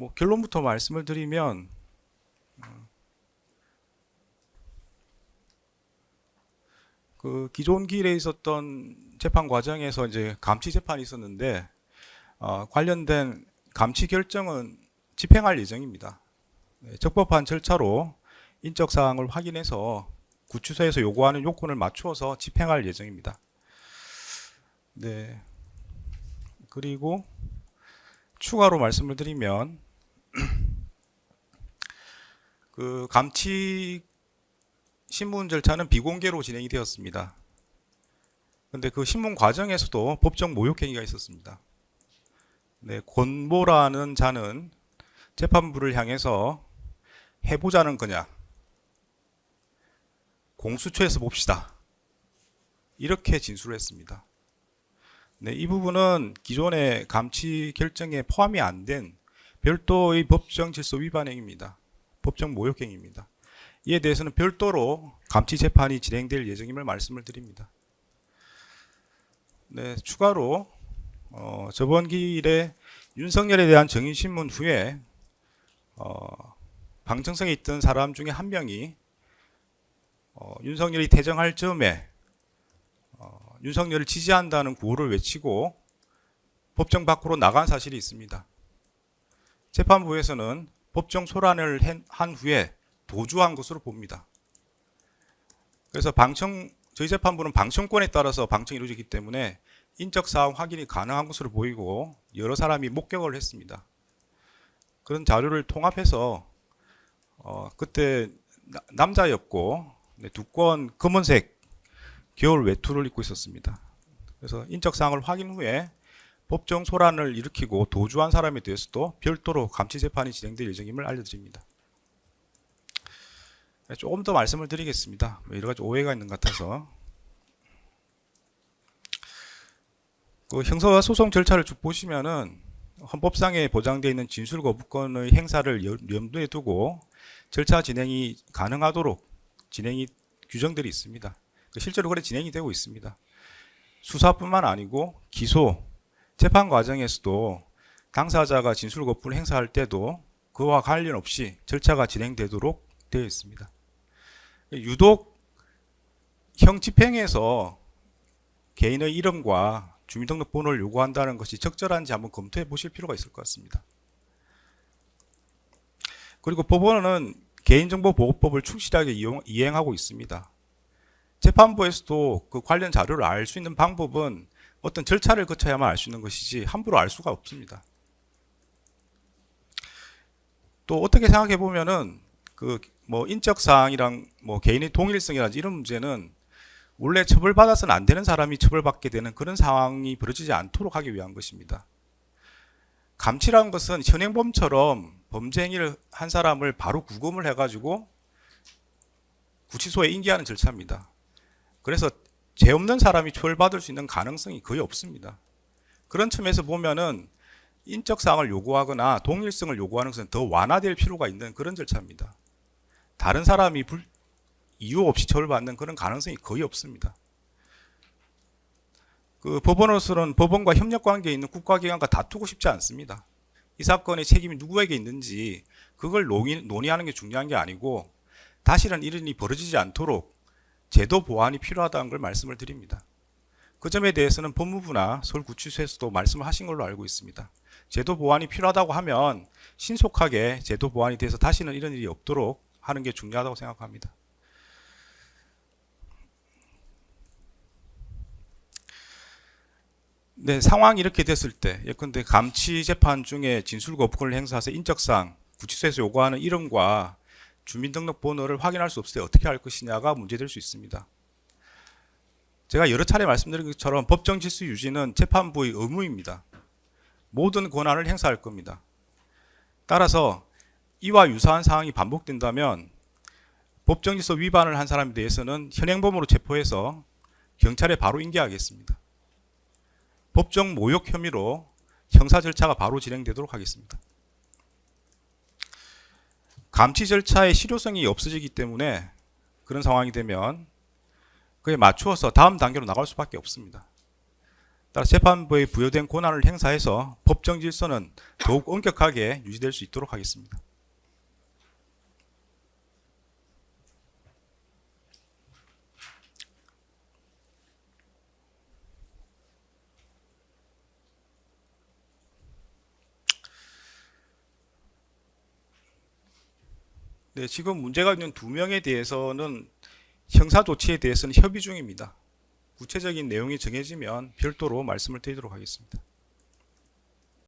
결론부터 말씀을 드리면 그 기존 기일에 있었던 재판 과정에서 이제 감치 재판이 있었는데 관련된 감치 결정은 집행할 예정입니다. 적법한 절차로 인적 사항을 확인해서 구치소에서 요구하는 요건을 맞추어서 집행할 예정입니다. 네. 그리고 추가로 말씀을 드리면 그 감치 신문 절차는 비공개로 진행이 되었습니다. 근데 그 신문 과정에서도 법정 모욕 행위가 있었습니다. 네, 권모라는 자는 재판부를 향해서 해보자는 거냐, 공수처에서 봅시다, 이렇게 진술을 했습니다. 네, 이 부분은 기존의 감치 결정에 포함이 안 된 별도의 법정 질서 위반 행위입니다. 법정 모욕 행위입니다. 이에 대해서는 별도로 감치 재판이 진행될 예정임을 말씀을 드립니다. 네, 추가로 저번 기일에 윤석열에 대한 정인신문 후에 방청석에 있던 사람 중에 한 명이 윤석열이 퇴정할 즈음에 윤석열을 지지한다는 구호를 외치고 법정 밖으로 나간 사실이 있습니다. 재판부에서는 법정 소란을 한 후에 도주한 것으로 봅니다. 그래서 저희 재판부는 방청권에 따라서 방청이 이루어지기 때문에 인적 사항 확인이 가능한 것으로 보이고 여러 사람이 목격을 했습니다. 그런 자료를 통합해서 그때 남자였고 두꺼운 검은색 겨울 외투를 입고 있었습니다. 그래서 인적 사항을 확인 후에 법정 소란을 일으키고 도주한 사람에 대해서도 별도로 감치 재판이 진행될 예정임을 알려드립니다. 조금 더 말씀을 드리겠습니다. 여러 가지 오해가 있는 것 같아서. 그 형사 소송 절차를 쭉 보시면은 헌법상에 보장되어 있는 진술 거부권의 행사를 염두에 두고 절차 진행이 가능하도록 규정들이 있습니다. 실제로 그래 진행이 되고 있습니다. 수사뿐만 아니고 기소, 재판 과정에서도 당사자가 진술 거부를 행사할 때도 그와 관련 없이 절차가 진행되도록 되어 있습니다. 유독 형 집행에서 개인의 이름과 주민등록번호를 요구한다는 것이 적절한지 한번 검토해 보실 필요가 있을 것 같습니다. 그리고 법원은 개인정보보호법을 충실하게 이행하고 있습니다. 재판부에서도 그 관련 자료를 알 수 있는 방법은 어떤 절차를 거쳐야만 알 수 있는 것이지 함부로 알 수가 없습니다. 또 어떻게 생각해 보면은 인적사항이랑 개인의 동일성이라든지 이런 문제는 원래 처벌받아서는 안 되는 사람이 처벌받게 되는 그런 상황이 벌어지지 않도록 하기 위한 것입니다. 감치라는 것은 현행범처럼 범죄 행위를 한 사람을 바로 구금을 해가지고 구치소에 인계하는 절차입니다. 그래서 죄 없는 사람이 처벌받을 수 있는 가능성이 거의 없습니다. 그런 측면에서 보면은 인적사항을 요구하거나 동일성을 요구하는 것은 더 완화될 필요가 있는 그런 절차입니다. 다른 사람이 이유 없이 처벌받는 그런 가능성이 거의 없습니다. 그 법원으로서는 법원과 협력관계에 있는 국가기관과 다투고 싶지 않습니다. 이 사건의 책임이 누구에게 있는지 그걸 논의하는 게 중요한 게 아니고 다시는 이런 일이 벌어지지 않도록 제도 보완이 필요하다는 걸 말씀을 드립니다. 그 점에 대해서는 법무부나 서울구치소에서도 말씀을 하신 걸로 알고 있습니다. 제도 보완이 필요하다고 하면 신속하게 제도 보완이 돼서 다시는 이런 일이 없도록 하는 게 중요하다고 생각합니다. 네, 상황이 이렇게 됐을 때 예컨대 감치 재판 중에 진술 거부권을 행사해서 인적사항, 구치소에서 요구하는 이름과 주민등록번호를 확인할 수 없을 때 어떻게 할 것이냐가 문제될 수 있습니다. 제가 여러 차례 말씀드린 것처럼 법정 질서 유지는 재판부의 의무입니다. 모든 권한을 행사할 겁니다. 따라서 이와 유사한 상황이 반복된다면 법정 질서 위반을 한 사람에 대해서는 현행범으로 체포해서 경찰에 바로 인계하겠습니다. 법정 모욕 혐의로 형사 절차가 바로 진행되도록 하겠습니다. 감치 절차의 실효성이 없어지기 때문에 그런 상황이 되면 그에 맞추어서 다음 단계로 나갈 수밖에 없습니다. 따라 재판부에 부여된 권한을 행사해서 법정 질서는 더욱 엄격하게 유지될 수 있도록 하겠습니다. 네, 지금 문제가 있는 2명에 대해서는 형사 조치에 대해서는 협의 중입니다. 구체적인 내용이 정해지면 별도로 말씀을 드리도록 하겠습니다.